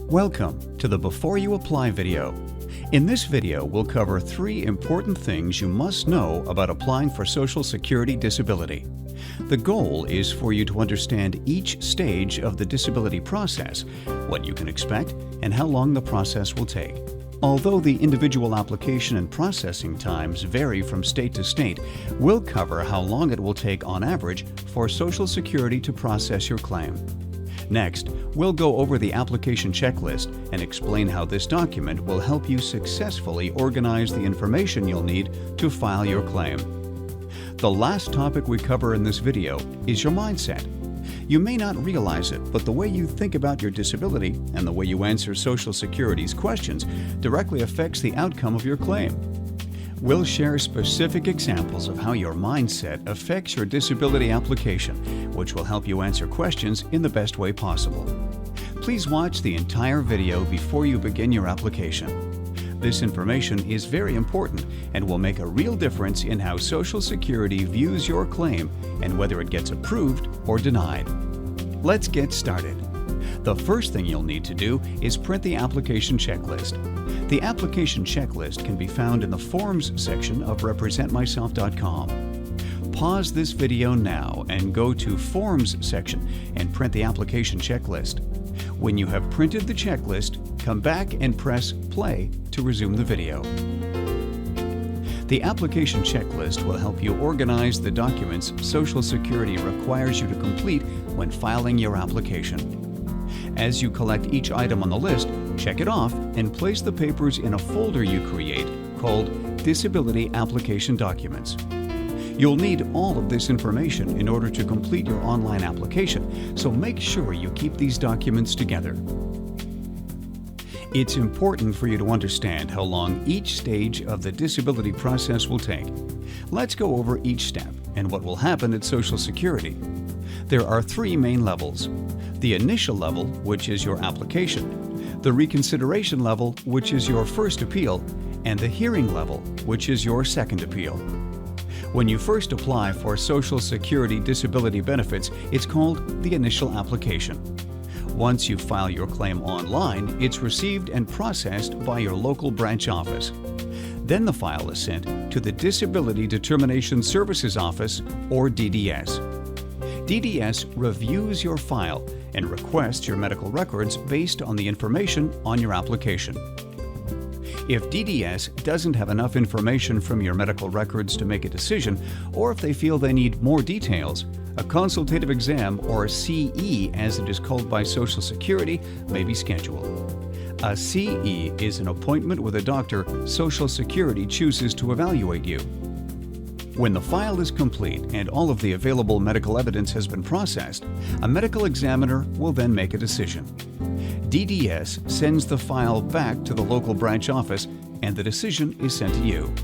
Welcome to the Before You Apply video. In this video, we'll cover 3 important things you must know about applying for Social Security disability. The goal is for you to understand each stage of the disability process, what you can expect, and how long the process will take. Although the individual application and processing times vary from state to state, we'll cover how long it will take on average for Social Security to process your claim. Next, we'll go over the application checklist and explain how this document will help you successfully organize the information you'll need to file your claim. The last topic we cover in this video is your mindset. You may not realize it, but the way you think about your disability and the way you answer Social Security's questions directly affects the outcome of your claim. We'll share specific examples of how your mindset affects your disability application, which will help you answer questions in the best way possible. Please watch the entire video before you begin your application. This information is very important and will make a real difference in how Social Security views your claim and whether it gets approved or denied. Let's get started. The first thing you'll need to do is print the application checklist. The application checklist can be found in the Forms section of representmyself.com. Pause this video now and go to Forms section and print the application checklist. When you have printed the checklist, come back and press play to resume the video. The application checklist will help you organize the documents Social Security requires you to complete when filing your application. As you collect each item on the list, check it off and place the papers in a folder you create called Disability Application Documents. You'll need all of this information in order to complete your online application, so make sure you keep these documents together. It's important for you to understand how long each stage of the disability process will take. Let's go over each step and what will happen at Social Security. There are 3 main levels: the initial level, which is your application, the reconsideration level, which is your first appeal, and the hearing level, which is your second appeal. When you first apply for Social Security disability benefits, it's called the initial application. Once you file your claim online, it's received and processed by your local branch office. Then the file is sent to the Disability Determination Services Office, or DDS. DDS reviews your file and requests your medical records based on the information on your application. If DDS doesn't have enough information from your medical records to make a decision, or if they feel they need more details, a consultative exam, or CE as it is called by Social Security, may be scheduled. A CE is an appointment with a doctor Social Security chooses to evaluate you. When the file is complete and all of the available medical evidence has been processed, a medical examiner will then make a decision. DDS sends the file back to the local branch office and the decision is sent to you.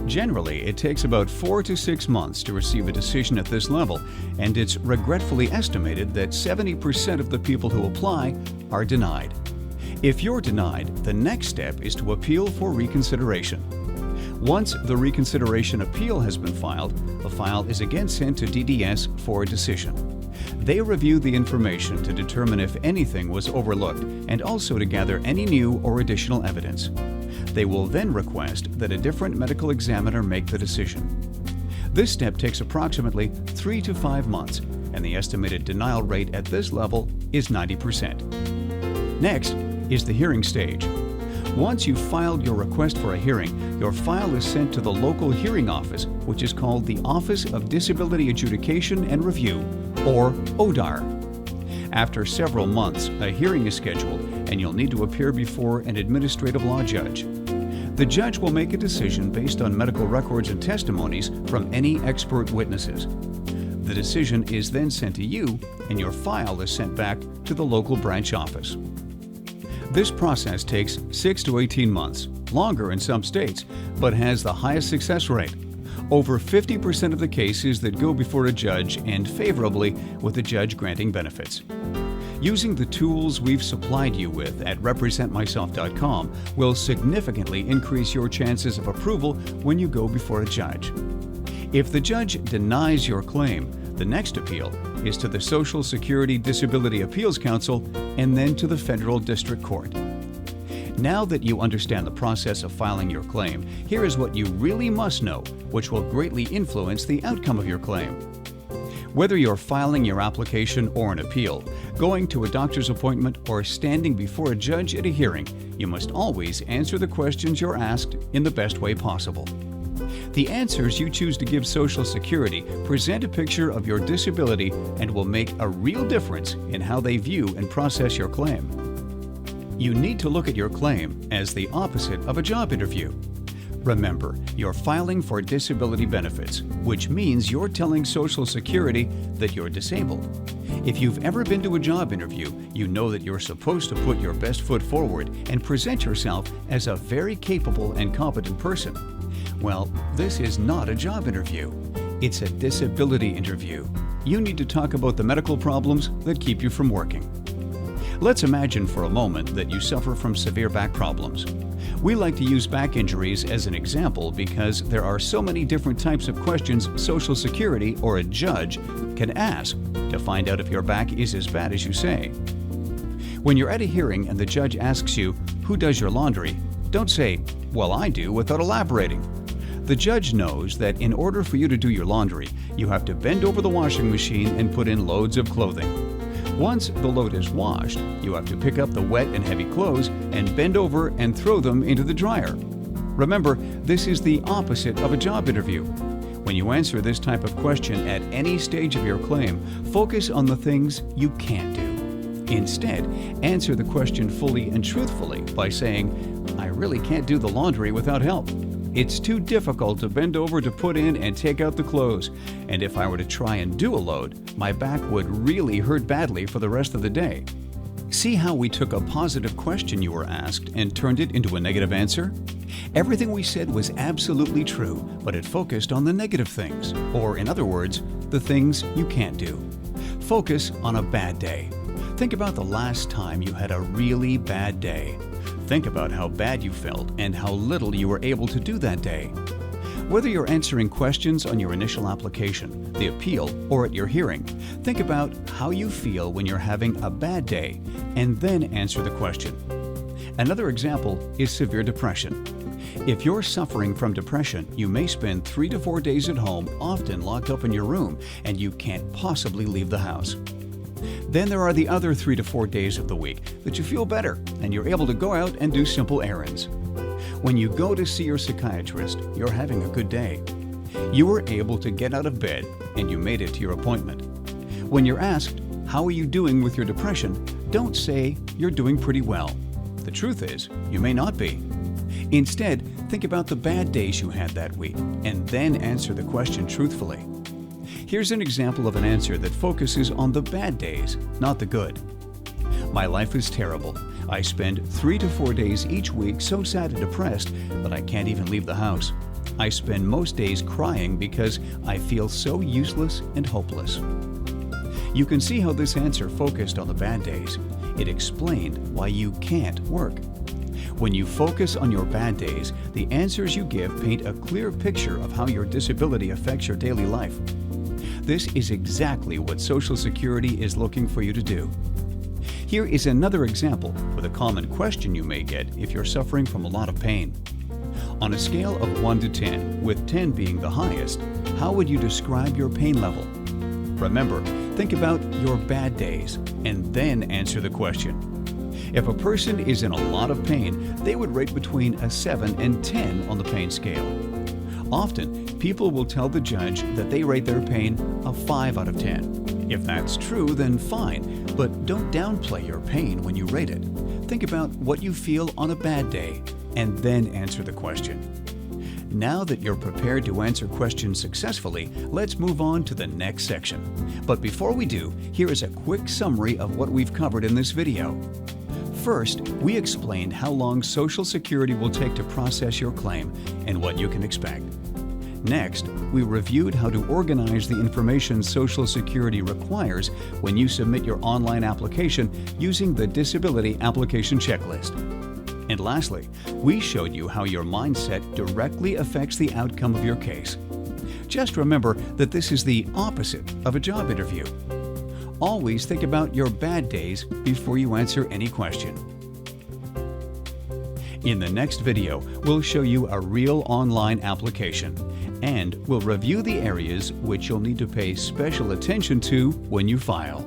Generally, it takes about 4 to 6 months to receive a decision at this level, and it's regretfully estimated that 70% of the people who apply are denied. If you're denied, the next step is to appeal for reconsideration. Once the reconsideration appeal has been filed, the file is again sent to DDS for a decision. They review the information to determine if anything was overlooked and also to gather any new or additional evidence. They will then request that a different medical examiner make the decision. This step takes approximately 3 to 5 months, and the estimated denial rate at this level is 90%. Next is the hearing stage. Once you've filed your request for a hearing, your file is sent to the local hearing office, which is called the Office of Disability Adjudication and Review, or ODAR. After several months, a hearing is scheduled and you'll need to appear before an administrative law judge. The judge will make a decision based on medical records and testimonies from any expert witnesses. The decision is then sent to you and your file is sent back to the local branch office. This process takes 6 to 18 months, longer in some states, but has the highest success rate. Over 50% of the cases that go before a judge end favorably, with the judge granting benefits. Using the tools we've supplied you with at representmyself.com will significantly increase your chances of approval when you go before a judge. If the judge denies your claim, the next appeal is to the Social Security Disability Appeals Council and then to the Federal District Court. Now that you understand the process of filing your claim, here is what you really must know, which will greatly influence the outcome of your claim. Whether you're filing your application or an appeal, going to a doctor's appointment, or standing before a judge at a hearing, you must always answer the questions you're asked in the best way possible. The answers you choose to give Social Security present a picture of your disability and will make a real difference in how they view and process your claim. You need to look at your claim as the opposite of a job interview. Remember, you're filing for disability benefits, which means you're telling Social Security that you're disabled. If you've ever been to a job interview, you know that you're supposed to put your best foot forward and present yourself as a very capable and competent person. Well, this is not a job interview. It's a disability interview. You need to talk about the medical problems that keep you from working. Let's imagine for a moment that you suffer from severe back problems. We like to use back injuries as an example because there are so many different types of questions Social Security or a judge can ask to find out if your back is as bad as you say. When you're at a hearing and the judge asks you, "Who does your laundry?" don't say, "Well, I do," without elaborating. The judge knows that in order for you to do your laundry, you have to bend over the washing machine and put in loads of clothing. Once the load is washed, you have to pick up the wet and heavy clothes and bend over and throw them into the dryer. Remember, this is the opposite of a job interview. When you answer this type of question at any stage of your claim, focus on the things you can't do. Instead, answer the question fully and truthfully by saying, "I really can't do the laundry without help. It's too difficult to bend over to put in and take out the clothes, and if I were to try and do a load, my back would really hurt badly for the rest of the day." See how we took a positive question you were asked and turned it into a negative answer? Everything we said was absolutely true, but it focused on the negative things, or in other words, the things you can't do. Focus on a bad day. Think about the last time you had a really bad day. Think about how bad you felt and how little you were able to do that day. Whether you're answering questions on your initial application, the appeal, or at your hearing, think about how you feel when you're having a bad day and then answer the question. Another example is severe depression. If you're suffering from depression, you may spend 3 to 4 days at home, often locked up in your room, and you can't possibly leave the house. Then there are the other 3 to 4 days of the week that you feel better and you're able to go out and do simple errands. When you go to see your psychiatrist, you're having a good day. You were able to get out of bed and you made it to your appointment. When you're asked, "How are you doing with your depression?" don't say, "You're doing pretty well." The truth is, you may not be. Instead, think about the bad days you had that week and then answer the question truthfully. Here's an example of an answer that focuses on the bad days, not the good. "My life is terrible. I spend 3 to 4 days each week so sad and depressed that I can't even leave the house. I spend most days crying because I feel so useless and hopeless." You can see how this answer focused on the bad days. It explained why you can't work. When you focus on your bad days, the answers you give paint a clear picture of how your disability affects your daily life. This is exactly what Social Security is looking for you to do. Here is another example with a common question you may get if you're suffering from a lot of pain. On a scale of 1 to 10, with 10 being the highest, how would you describe your pain level? Remember, think about your bad days and then answer the question. If a person is in a lot of pain, they would rate between a 7 and 10 on the pain scale. Often, people will tell the judge that they rate their pain a 5 out of 10. If that's true, then fine, but don't downplay your pain when you rate it. Think about what you feel on a bad day, and then answer the question. Now that you're prepared to answer questions successfully, let's move on to the next section. But before we do, here is a quick summary of what we've covered in this video. First, we explained how long Social Security will take to process your claim and what you can expect. Next, we reviewed how to organize the information Social Security requires when you submit your online application using the Disability Application Checklist. And lastly, we showed you how your mindset directly affects the outcome of your case. Just remember that this is the opposite of a job interview. Always think about your bad days before you answer any question. In the next video, we'll show you a real online application, and we'll review the areas which you'll need to pay special attention to when you file.